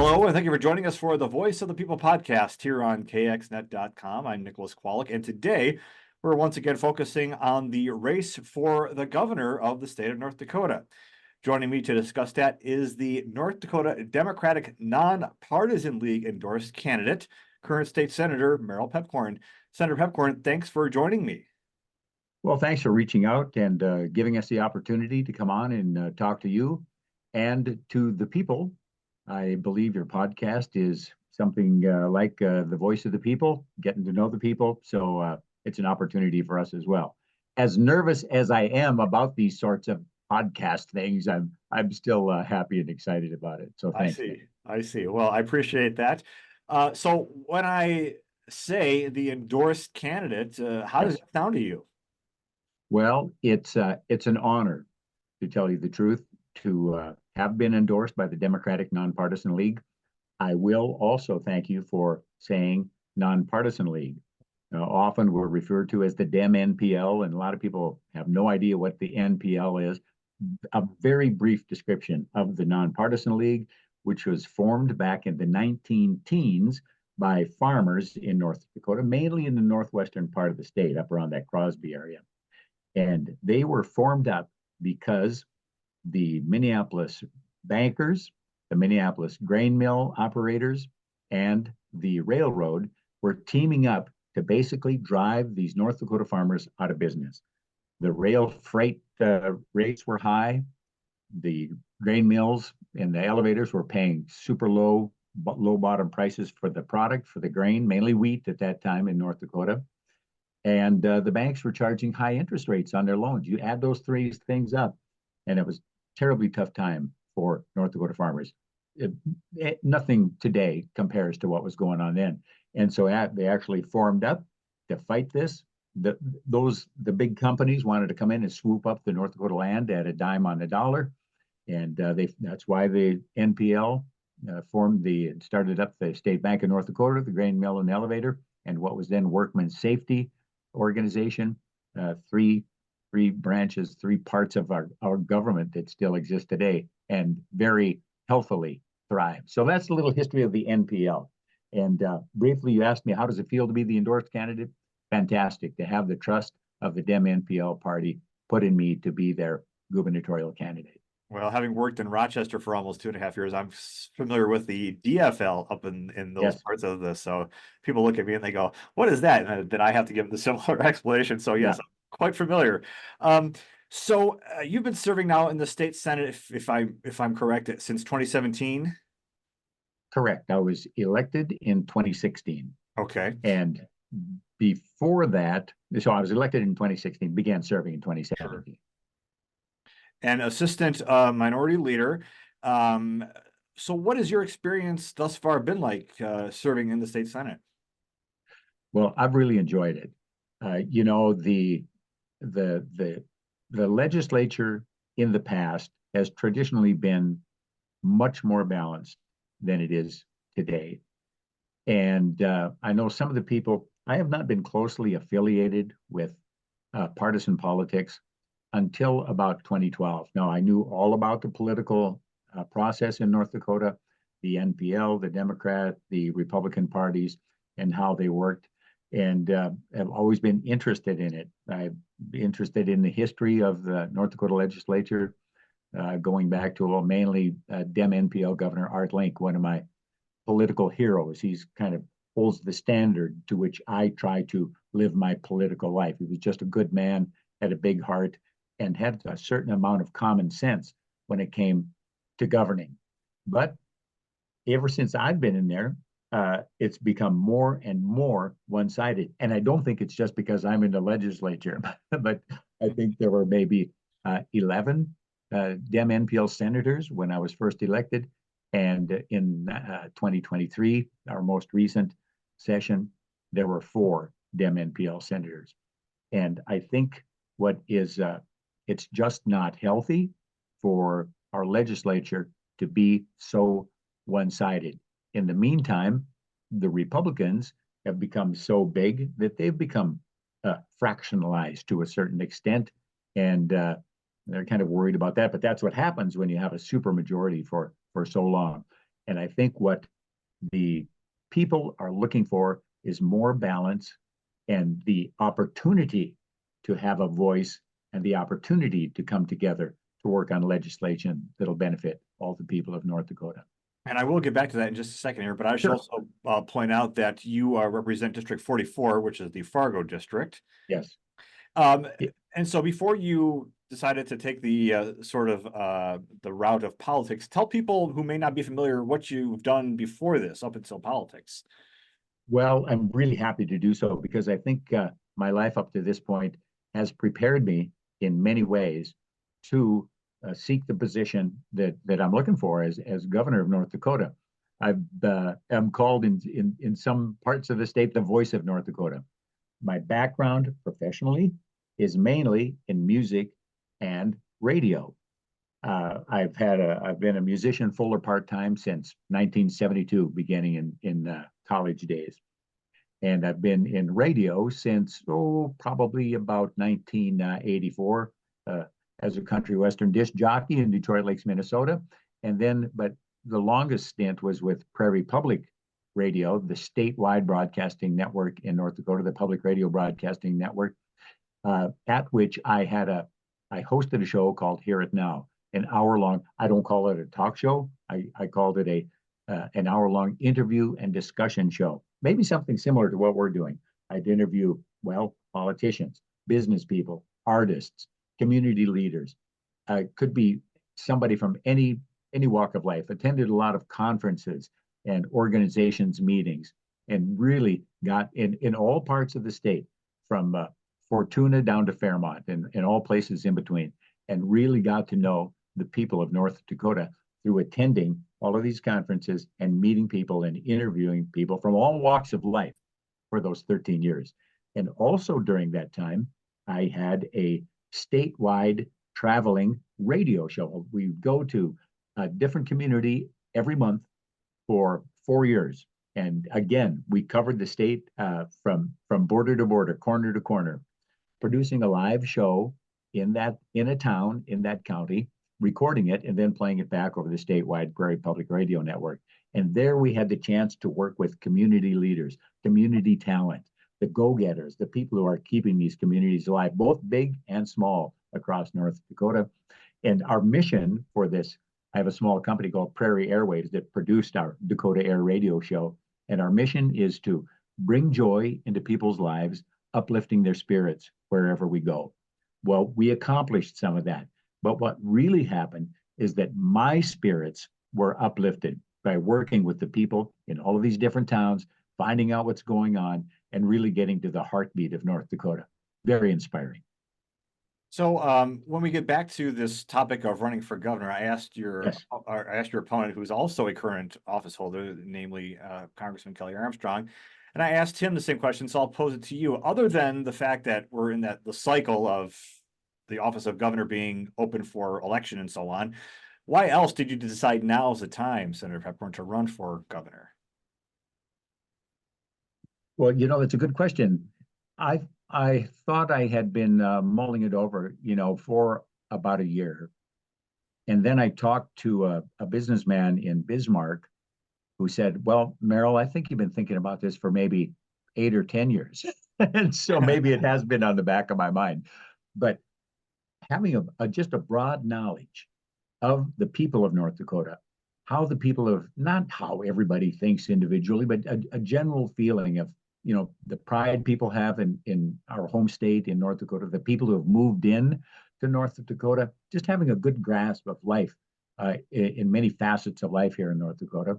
Hello, and thank you for joining us for the Voice of the People podcast here on kxnet.com. I'm Nicholas Kwolek, and today we're once again focusing on the race for the governor of the state of North Dakota. Joining me to discuss that is the North Dakota Democratic Nonpartisan League endorsed candidate, current state senator Merrill Piepkorn. Senator Piepkorn, thanks for joining me. Well, thanks for reaching out and giving us the opportunity to come on and talk to you and to the people. I believe your podcast is something like the voice of the people, getting to know the people. So it's an opportunity for us as well. As nervous as I am about these sorts of podcast things, I'm still happy and excited about it. So thanks. I see. Well, I appreciate that. So when I say the endorsed candidate, how does it sound to you? Well, it's an honor, to tell you the truth, to have been endorsed by the Democratic Nonpartisan League. I will also thank you for saying Nonpartisan League. Often we're referred to as the Dem-NPL, and a lot of people have no idea what the NPL is. A very brief description of the Nonpartisan League, which was formed back in the 19 teens by farmers in North Dakota, mainly in the northwestern part of the state, up around that Crosby area. And they were formed up because the Minneapolis bankers, the Minneapolis grain mill operators, and the railroad were teaming up to basically drive these North Dakota farmers out of business. The rail freight rates were high. The grain mills and the elevators were paying super low bottom prices for the product, for the grain, mainly wheat at that time in North Dakota. And the banks were charging high interest rates on their loans. You add those three things up, and it was a terribly tough time for North Dakota farmers. Nothing today compares to what was going on then. And so they actually formed up to fight this. The big companies wanted to come in and swoop up the North Dakota land at a dime on the dollar. And that's why the NPL started up the State Bank of North Dakota, the grain mill and elevator, and what was then Workmen's Safety Organization, three branches, three parts of our government that still exist today and very healthily thrive. So that's a little history of the NPL. And briefly, you asked me, how does it feel to be the endorsed candidate? Fantastic to have the trust of the Dem-NPL party put in me to be their gubernatorial candidate. Well, having worked in Rochester for almost 2.5 years, I'm familiar with the DFL up in those parts of this. So people look at me and they go, "What is that?" And then I have to give them the similar explanation. So yes, I'm quite familiar. So you've been serving now in the state Senate, if I'm correct, since 2017. Correct. I was elected in 2016. Okay. And before that, so I was elected in 2016, began serving in 2017. Sure. And assistant minority leader. So what has your experience thus far been like serving in the state Senate? Well, I've really enjoyed it. The legislature in the past has traditionally been much more balanced than it is today. And I know some of the people, I have not been closely affiliated with partisan politics until about 2012. Now, I knew all about the political process in North Dakota, the NPL, the Democrat, the Republican parties, and how they worked, and have always been interested in it. I'm interested in the history of the North Dakota legislature, going back to mainly Dem-NPL Governor Art Link, one of my political heroes. He's kind of holds the standard to which I try to live my political life. He was just a good man, had a big heart, and had a certain amount of common sense when it came to governing. But ever since I've been in there, it's become more and more one-sided. And I don't think it's just because I'm in the legislature, but I think there were maybe 11 Dem-NPL senators when I was first elected. And in 2023, our most recent session, there were 4 Dem-NPL senators. And I think what is, it's just not healthy for our legislature to be so one-sided. In the meantime, the Republicans have become so big that they've become fractionalized to a certain extent. And they're kind of worried about that. But that's what happens when you have a supermajority for so long. And I think what the people are looking for is more balance and the opportunity to have a voice and the opportunity to come together to work on legislation that'll benefit all the people of North Dakota. And I will get back to that in just a second here, but I should Sure. also point out that you represent District 44, which is the Fargo district. Yes. Um, Yeah. and so before you decided to take the the route of politics, tell people who may not be familiar what you've done before this, up until politics. Well, I'm really happy to do so because I think my life up to this point has prepared me in many ways to seek the position that I'm looking for as governor of North Dakota. I am called in some parts of the state the voice of North Dakota. My background professionally is mainly in music and radio. I've been a musician full or part time since 1972, beginning in college days, and I've been in radio since probably about 1984 as a country western disc jockey in Detroit Lakes, Minnesota, and then but the longest stint was with Prairie Public Radio, the statewide broadcasting network in North Dakota, the public radio broadcasting network, at which I hosted a show called Hear It Now, an hour long. I don't call it a talk show. I called it an hour long interview and discussion show. Maybe something similar to what we're doing. I'd interview, well, politicians, business people, artists, community leaders. Could be somebody from any walk of life. Attended a lot of conferences and organizations meetings, and really got in all parts of the state, from Fortuna down to Fairmont and all places in between, and really got to know the people of North Dakota through attending all of these conferences and meeting people and interviewing people from all walks of life for those 13 years. And also during that time, I had a statewide traveling radio show. We go to a different community every month for 4 years. And again, we covered the state from border to border, corner to corner, producing a live show in a town in that county, recording it, and then playing it back over the statewide Prairie Public Radio Network. And there we had the chance to work with community leaders, community talent, the go-getters, the people who are keeping these communities alive, both big and small across North Dakota. And our mission for this, I have a small company called Prairie Airwaves that produced our Dakota Air radio show. And our mission is to bring joy into people's lives, uplifting their spirits wherever we go. Well, we accomplished some of that. But what really happened is that my spirits were uplifted by working with the people in all of these different towns, finding out what's going on, and really getting to the heartbeat of North Dakota. Very inspiring. So when we get back to this topic of running for governor, Yes. I asked your opponent, who's also a current office holder, namely Congressman Kelly Armstrong, and I asked him the same question. So I'll pose it to you. Other than the fact that we're in the cycle of the office of governor being open for election and so on, why else did you decide now is the time, Senator Piepkorn, to run for governor? Well, it's a good question. I thought I had been mulling it over, for about a year. And then I talked to a businessman in Bismarck who said, well, Merrill, I think you've been thinking about this for maybe 8 or 10 years. And so maybe it has been on the back of my mind. But having just a broad knowledge of the people of North Dakota, how the people of, not how everybody thinks individually, but a general feeling of, the pride people have in our home state in North Dakota, the people who have moved in to North Dakota, just having a good grasp of life in many facets of life here in North Dakota.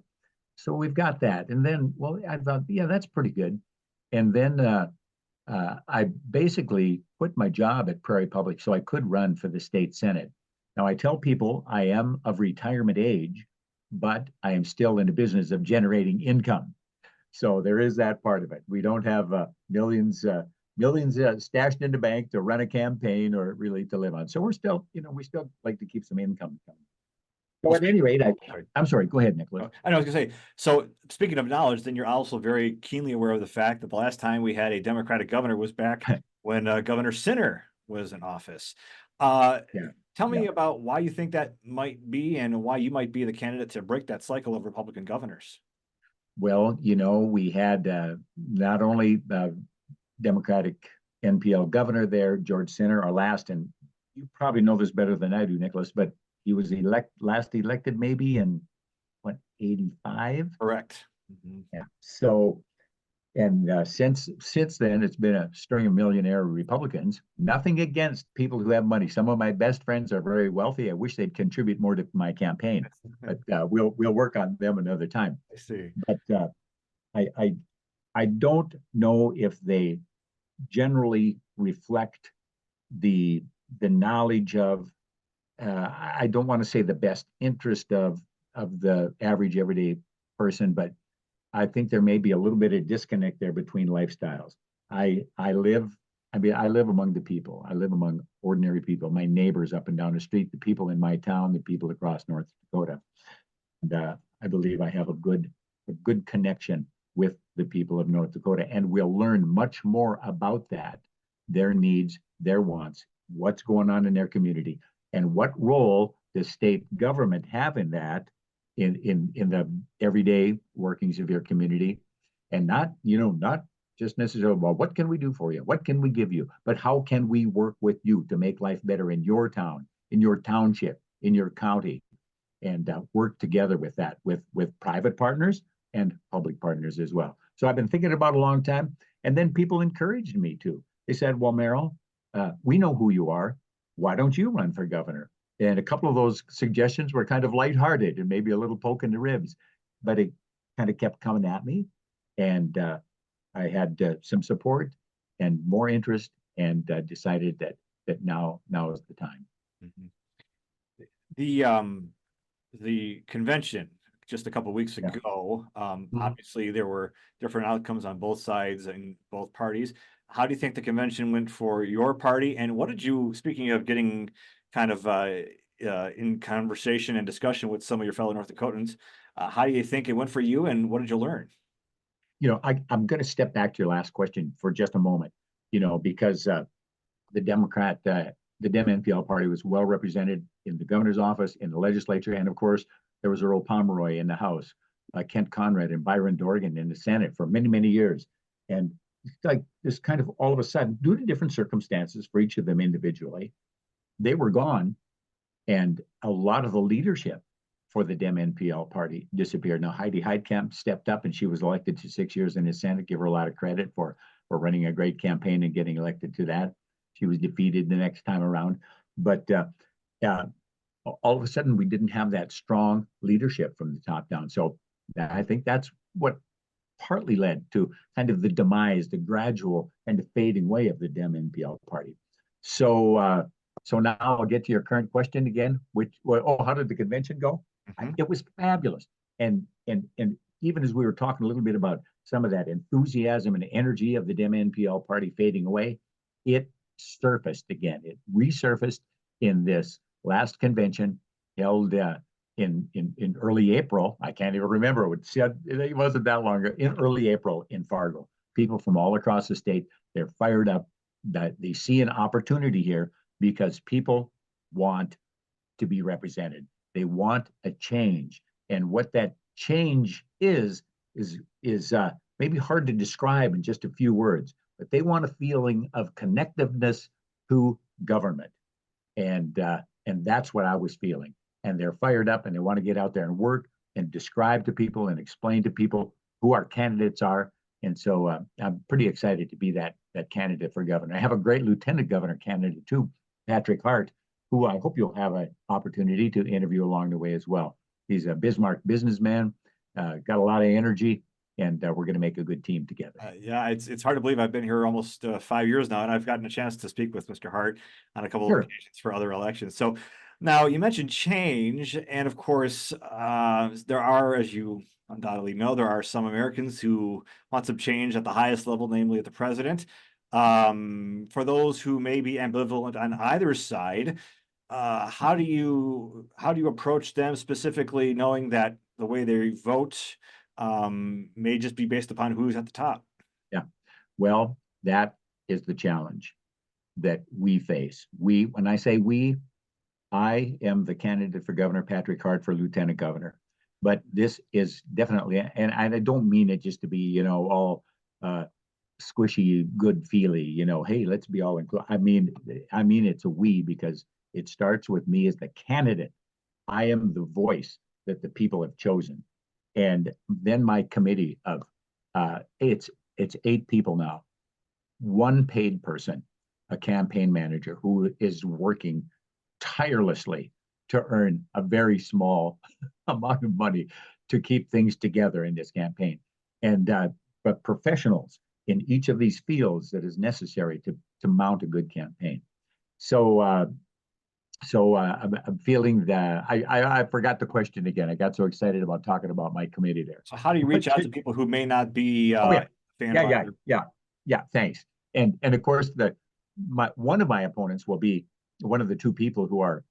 So we've got that. And then, well, I thought, yeah, that's pretty good. And then I basically quit my job at Prairie Public so I could run for the state Senate. Now, I tell people I am of retirement age, but I am still in the business of generating income. So there is that part of it. We don't have millions stashed in the bank to run a campaign or really to live on. So we're still, we still like to keep some income coming. So at any rate, I'm sorry, go ahead, Nicholas. I know, I was gonna say, so speaking of knowledge, then you're also very keenly aware of the fact that the last time we had a Democratic governor was back when Governor Sinner was in office. Yeah. Tell Yeah. me about why you think that might be and why you might be the candidate to break that cycle of Republican governors. Well, we had not only Democratic NPL governor there, George Sinner, our last, and you probably know this better than I do, Nicholas, but he was last elected maybe in what, 85? Correct. Mhm. Yeah. So, and since then, it's been a string of millionaire Republicans. Nothing against people who have money. Some of my best friends are very wealthy. I wish they'd contribute more to my campaign, but we'll work on them another time. I see. But I, I I don't know if they generally reflect the the knowledge of I don't want to say the best interest of the average everyday person, but I think there may be a little bit of disconnect there between lifestyles. I live I live among the people. I live among ordinary people, my neighbors up and down the street, the people in my town, the people across North Dakota. And I believe I have a good connection with the people of North Dakota, and we'll learn much more about that, their needs, their wants, what's going on in their community, and what role does state government have in that, in the everyday workings of your community, and not just necessarily, well, what can we do for you, what can we give you, but how can we work with you to make life better in your town, in your township, in your county, and work together with that, with private partners and public partners as well. So I've been thinking about it a long time, and then people encouraged me to. They said, "Well, Merrill, we know who you are. Why don't you run for governor?" And a couple of those suggestions were kind of lighthearted and maybe a little poke in the ribs, but it kind of kept coming at me, and I had some support and more interest, and decided that now is the time. Mhm. The convention just a couple of weeks Yeah. ago, Mhm. obviously there were different outcomes on both sides and both parties. How do you think the convention went for your party? And what did you, speaking of getting kind of in conversation and discussion with some of your fellow North Dakotans, how do you think it went for you and what did you learn? I'm going to step back to your last question for just a moment, because the Democrat, the Dem NPL party was well represented in the governor's office, in the legislature, and of course, there was Earl Pomeroy in the House, Kent Conrad and Byron Dorgan in the Senate for many, many years. And it's like this kind of all of a sudden, due to different circumstances for each of them individually, they were gone, and a lot of the leadership for the Dem NPL party disappeared. Now, Heidi Heitkamp stepped up and she was elected to 6 years in the Senate. Give her a lot of credit for running a great campaign and getting elected to that. She was defeated the next time around. But uh, all of a sudden, we didn't have that strong leadership from the top down. So I think that's what partly led to kind of the demise, the gradual and the fading away of the Dem NPL party. So, so now I'll get to your current question again. How did the convention go? Mhm. It was fabulous, and even as we were talking a little bit about some of that enthusiasm and energy of the Dem NPL party fading away, it surfaced again. It resurfaced in this last convention held in early April. I can't even remember. It wasn't that long ago. In early April in Fargo, people from all across the state, they're fired up that they see an opportunity here because people want to be represented. They want a change, and what that change is maybe hard to describe in just a few words. But they want a feeling of connectiveness to government, and that's what I was feeling. And they're fired up, and they want to get out there and work and describe to people and explain to people who our candidates are. And so I'm pretty excited to be that candidate for governor. I have a great lieutenant governor candidate too, Patrick Hart, who I hope you'll have an opportunity to interview along the way as well. He's a Bismarck businessman, got a lot of energy, and we're going to make a good team together. Yeah, it's hard to believe I've been here almost 5 years now, and I've gotten a chance to speak with Mr. Hart on a couple of Sure. occasions for other elections. So now you mentioned change, and of course, there are, as you undoubtedly know, there are some Americans who want some change at the highest level, namely at the president. For those who may be ambivalent on either side, how do you approach them specifically, knowing that the way they vote may just be based upon who's at the top? Yeah. Well, that is the challenge that we face. When I say we, I am the candidate for Governor Patrick Hart for Lieutenant Governor. But this is definitely, and I don't mean it just to be, all squishy, good feely, hey, let's be all included. I mean it's a we because it starts with me as the candidate. I am the voice that the people have chosen. And then my committee of it's 8 people now, one paid person, a campaign manager who is working tirelessly to earn a very small amount of money to keep things together in this campaign. And but professionals in each of these fields that is necessary to mount a good campaign. So I'm feeling that I forgot the question again. I got so excited about talking about my committee there. So how do you reach out to people who may not be Oh yeah, a fan yeah, of yeah, either? yeah. Thanks. And of course one of my opponents will be one of the two people who are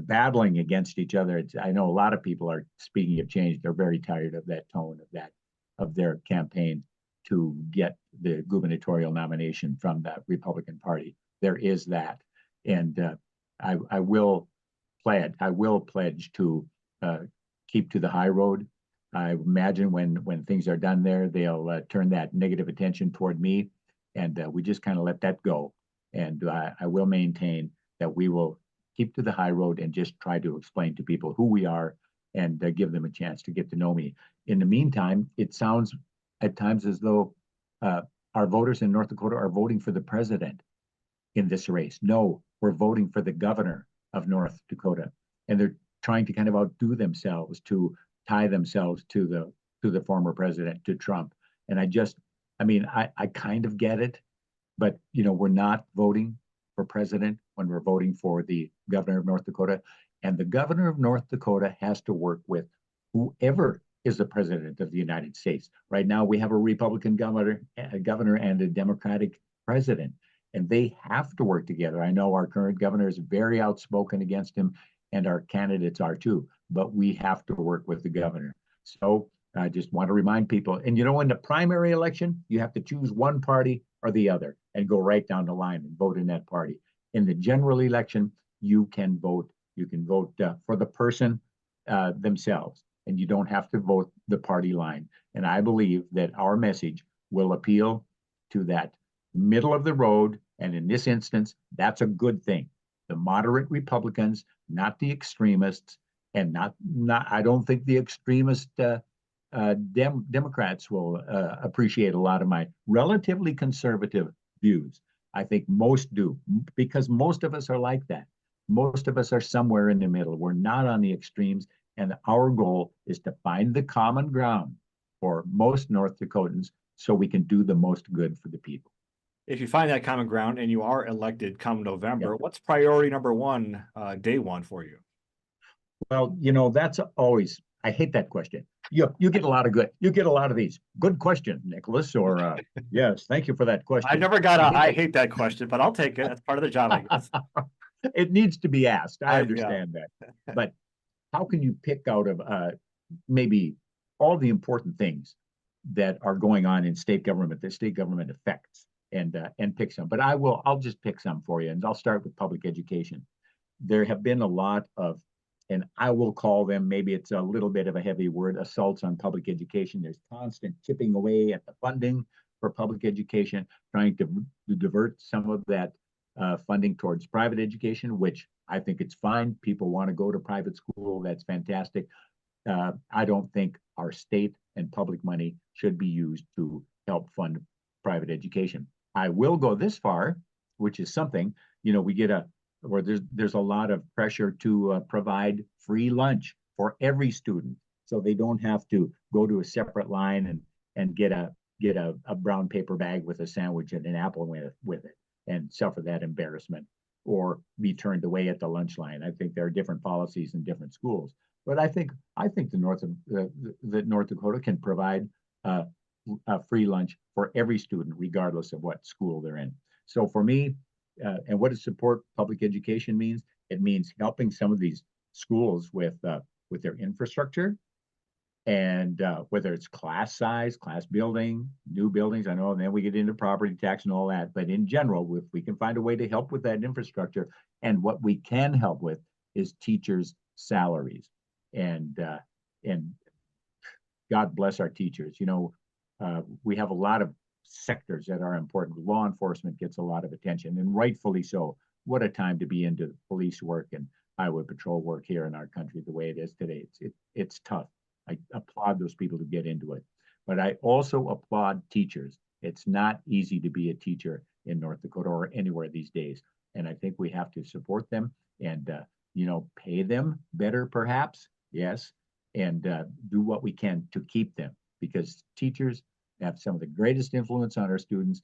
battling against each other. I know a lot of people are speaking of change. They're very tired of that tone of their campaign to get the gubernatorial nomination from the Republican Party. There is that, and I will pledge to keep to the high road. I imagine when things are done there, they'll turn that negative attention toward me, and we just kind of let that go. And I will maintain that we will keep to the high road and just try to explain to people who we are and give them a chance to get to know me. In the meantime, it sounds at times as though our voters in North Dakota are voting for the president in this race. No, we're voting for the governor of North Dakota, and they're trying to kind of outdo themselves to tie themselves to the former president, to Trump. And I kind of get it, but we're not voting for president when we're voting for the governor of North Dakota. And the governor of North Dakota has to work with whoever is the president of the United States. Right now, we have a Republican governor and a Democratic president, and they have to work together. I know our current governor is very outspoken against him, and our candidates are too, but we have to work with the governor. So I just want to remind people, and in the primary election, you have to choose one party or the other and go right down the line and vote in that party. In the general election, you can vote for the person themselves, and you don't have to vote the party line. And I believe that our message will appeal to that middle of the road. And in this instance, that's a good thing. The moderate Republicans, not the extremists, and not I don't think the extremist Democrats will appreciate a lot of my relatively conservative views. I think most do, because most of us are like that. Most of us are somewhere in the middle. We're not on the extremes, and our goal is to find the common ground for most North Dakotans so we can do the most good for the people. If you find that common ground and you are elected come November, Yeah. what's priority number one, day one for you? Well, that's always, I hate that question. You get a lot of these. Good question, Nicholas, or yes, thank you for that question. I never got I hate that question, but I'll take it. That's part of the job, I guess. It needs to be asked. I Yeah. understand that. But how can you pick out of maybe all the important things that are going on in state government that state government affects and pick some? But I'll just pick some for you, and I'll start with public education. There have been a lot of, and I will call them, maybe it's a little bit of a heavy word, assaults on public education. There's constant chipping away at the funding for public education, trying to divert some of that funding towards private education, which I think it's fine. People want to go to private school. That's fantastic. I don't think our state and public money should be used to help fund private education. I will go this far, which is something, we get where there's a lot of pressure to provide free lunch for every student, so they don't have to go to a separate line and get a brown paper bag with a sandwich and an apple with it and suffer that embarrassment or be turned away at the lunch line. I think there are different policies in different schools, but I think the North Dakota can provide a free lunch for every student, regardless of what school they're in. So for me, and what does support public education means? It means helping some of these schools with their infrastructure, And whether it's class size, class building, new buildings, I know, and then we get into property tax and all that. But in general, if we can find a way to help with that infrastructure, and what we can help with is teachers' salaries, and and God bless our teachers. We have a lot of sectors that are important. Law enforcement gets a lot of attention, and rightfully so. What a time to be into police work and highway patrol work here in our country the way it is today. It's tough. I applaud those people who get into it, but I also applaud teachers. It's not easy to be a teacher in North Dakota or anywhere these days, and I think we have to support them and pay them better, perhaps. Yes, and do what we can to keep them, because teachers have some of the greatest influence on our students.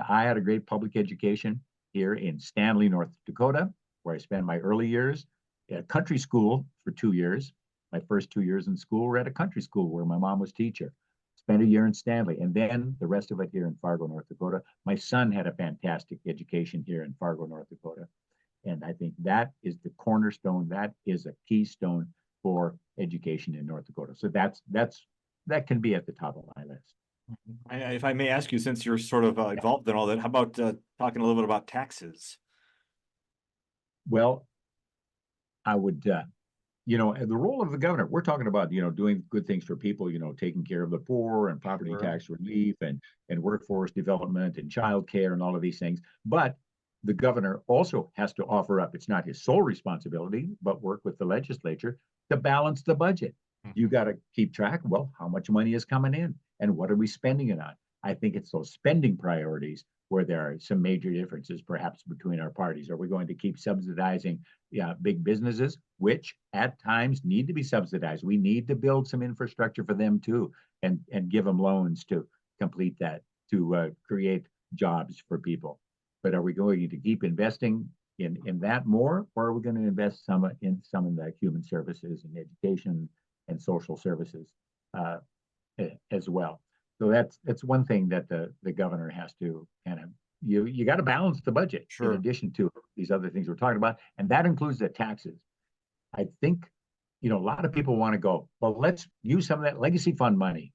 I had a great public education here in Stanley, North Dakota, where I spent my early years at a country school for 2 years. My first 2 years in school were at a country school where my mom was teacher. Spent a year in Stanley, and then the rest of it here in Fargo, North Dakota. My son had a fantastic education here in Fargo, North Dakota. And I think that is the cornerstone. That is a keystone for education in North Dakota. So that can be at the top of my list. If I may ask you, since you're sort of involved in all that, how about talking a little bit about taxes? Well, I would, the role of the governor, we're talking about, doing good things for people, taking care of the poor and property Sure. tax relief and workforce development and child care and all of these things. But the governor also has to offer up, it's not his sole responsibility, but work with the legislature to balance the budget. You got to keep track. Well, how much money is coming in and what are we spending it on? I think it's those spending priorities where there are some major differences perhaps between our parties. Are we going to keep subsidizing big businesses, which at times need to be subsidized? We need to build some infrastructure for them too, and give them loans to complete that, to create jobs for people. But are we going to keep investing in that more, or are we going to invest some in the human services and education and social services as well? So that's one thing that the governor has to kind of, you got to balance the budget. Sure. In addition to these other things we're talking about, and that includes the taxes. I think a lot of people want to go, well, let's use some of that legacy fund money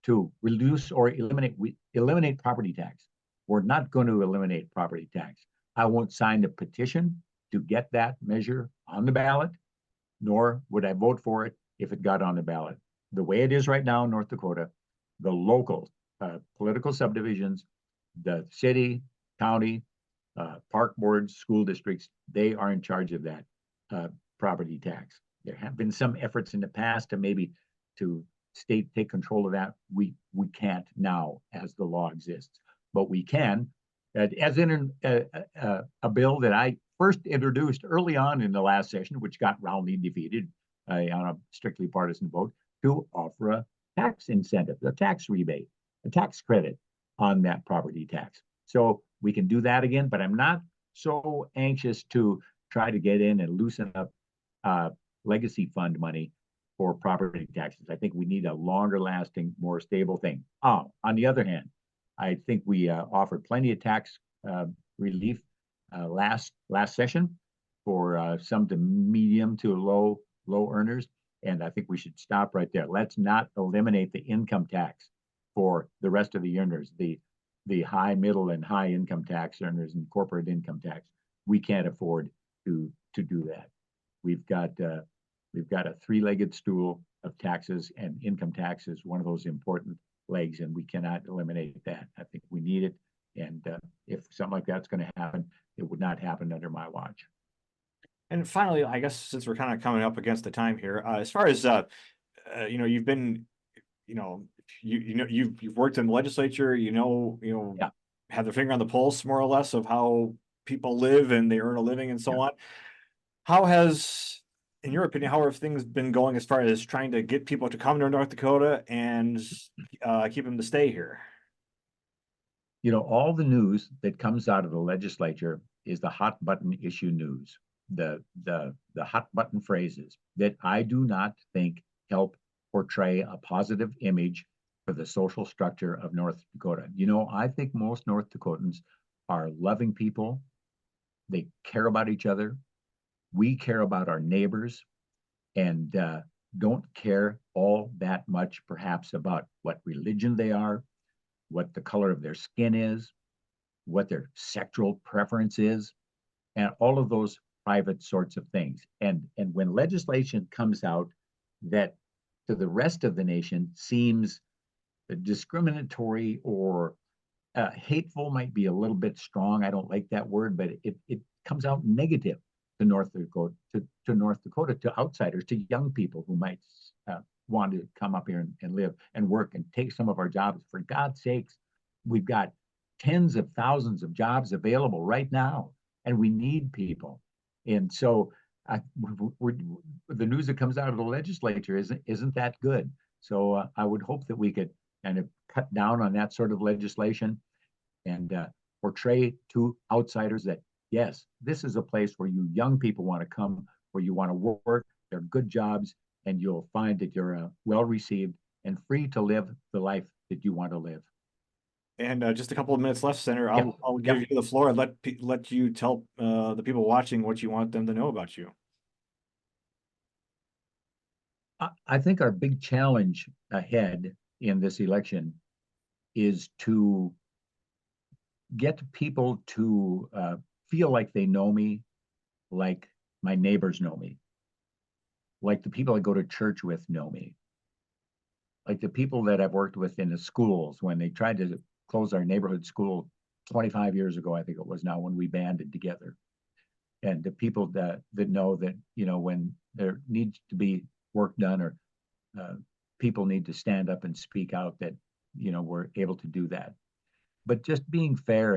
to reduce or eliminate property tax. We're not going to eliminate property tax. I won't sign the petition to get that measure on the ballot, nor would I vote for it if it got on the ballot. The way it is right now in North Dakota, the local political subdivisions, the city, county, park boards, school districts, they are in charge of that property tax. There have been some efforts in the past to maybe to state take control of that. We can't now as the law exists, but we can, as in a bill that I first introduced early on in the last session, which got roundly defeated on a strictly partisan vote, to offer a tax incentive, a tax rebate, a tax credit on that property tax. So we can do that again, but I'm not so anxious to try to get in and loosen up legacy fund money for property taxes. I think we need a longer lasting, more stable thing. On the other hand, I think we offered plenty of tax relief last session for some to medium to low earners. And I think we should stop right there. Let's not eliminate the income tax for the rest of the earners, the high, middle, and high income tax earners and corporate income tax. We can't afford to do that. We've got a three-legged stool of taxes, and income tax is one of those important legs, and we cannot eliminate that. I think we need it, and if something like that's going to happen, it would not happen under my watch. And finally, I guess since we're kind of coming up against the time here, as far as you've been, you've worked in the legislature, Yeah. have their finger on the pulse more or less of how people live and they earn a living and so on. How has, in your opinion, how have things been going as far as trying to get people to come to North Dakota and keep them to stay here? All the news that comes out of the legislature is the hot button issue news, the hot button phrases that I do not think help portray a positive image for the social structure of North Dakota. I think most North Dakotans are loving people. They care about each other. We care about our neighbors, and don't care all that much, perhaps, about what religion they are, what the color of their skin is, what their sexual preference is, and all of those private sorts of things. And when legislation comes out that to the rest of the nation seems discriminatory or hateful, might be a little bit strong. I don't like that word, but it comes out negative to North Dakota, to North Dakota, to outsiders, to young people who might want to come up here and live and work and take some of our jobs. For God's sakes, we've got tens of thousands of jobs available right now, and we need people. And so the news that comes out of the legislature isn't that good. So I would hope that we could kind of cut down on that sort of legislation and portray to outsiders that, yes, this is a place where you young people want to come, where you want to work. They're good jobs, and you'll find that you're well received and free to live the life that you want to live. And just a couple of minutes left, Senator. Yep. I'll give you the floor and let you tell the people watching what you want them to know about you. I think our big challenge ahead in this election is to get people to feel like they know me, like my neighbors know me, like the people I go to church with know me, like the people that I've worked with in the schools when they tried to close our neighborhood school 25 years ago, I think it was now, when we banded together. And the people that know that, when there needs to be work done or people need to stand up and speak out, that, we're able to do that. But just being fair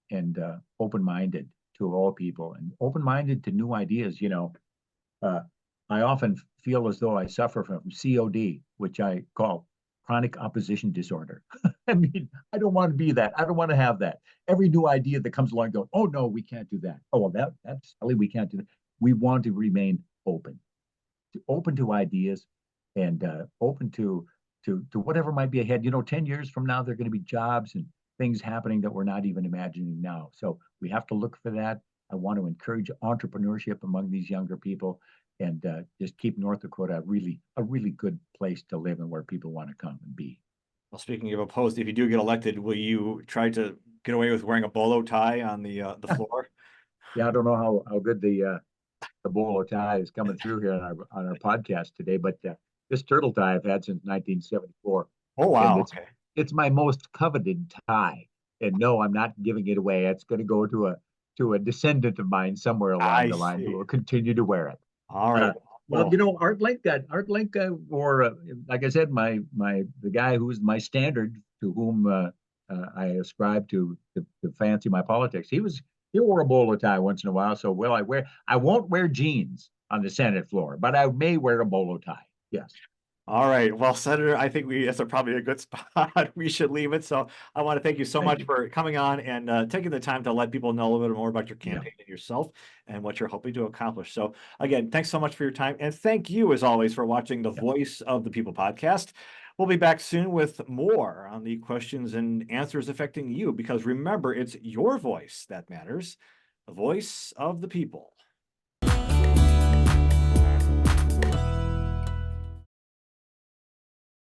and open-minded to all people and open-minded to new ideas. I often feel as though I suffer from COD, which I call chronic opposition disorder. I mean, I don't want to be that. I don't want to have that. Every new idea that comes along, go, oh no, we can't do that. Oh, well, that's silly. We can't do that. We want to remain open to ideas, and open to whatever might be ahead. 10 years from now, there are going to be jobs and things happening that we're not even imagining now. So we have to look for that. I want to encourage entrepreneurship among these younger people, and just keep North Dakota a really good place to live and where people want to come and be. Well, speaking of opposed, if you do get elected, will you try to get away with wearing a bolo tie on the floor? Yeah, I don't know how good the bolo tie is coming through here on our podcast today, but this turtle tie I've had since 1974, Oh, and wow. Okay. it's my most coveted tie. And no, I'm not giving it away. It's going to go to a descendant of mine somewhere along I the line who see. will continue to wear it. All right. Well, Well, Art Link, or like I said, the guy who's my standard, to whom I ascribe to fancy my politics. He wore a bolo tie once in a while. So I won't wear jeans on the Senate floor, but I may wear a bolo tie. Yes. all right. Well, Senator, I think that's probably a good spot. We should leave it. So I want to thank you so Thank much you. for coming on and taking the time to let people know a little bit more about your Yeah. campaign and yourself and what you're hoping to accomplish. So again, thanks so much for your time. And thank you, as always, for watching the Yeah. Voice of the People podcast. We'll be back soon with more on the questions and answers affecting you, because remember, it's your voice that matters, the voice of the people.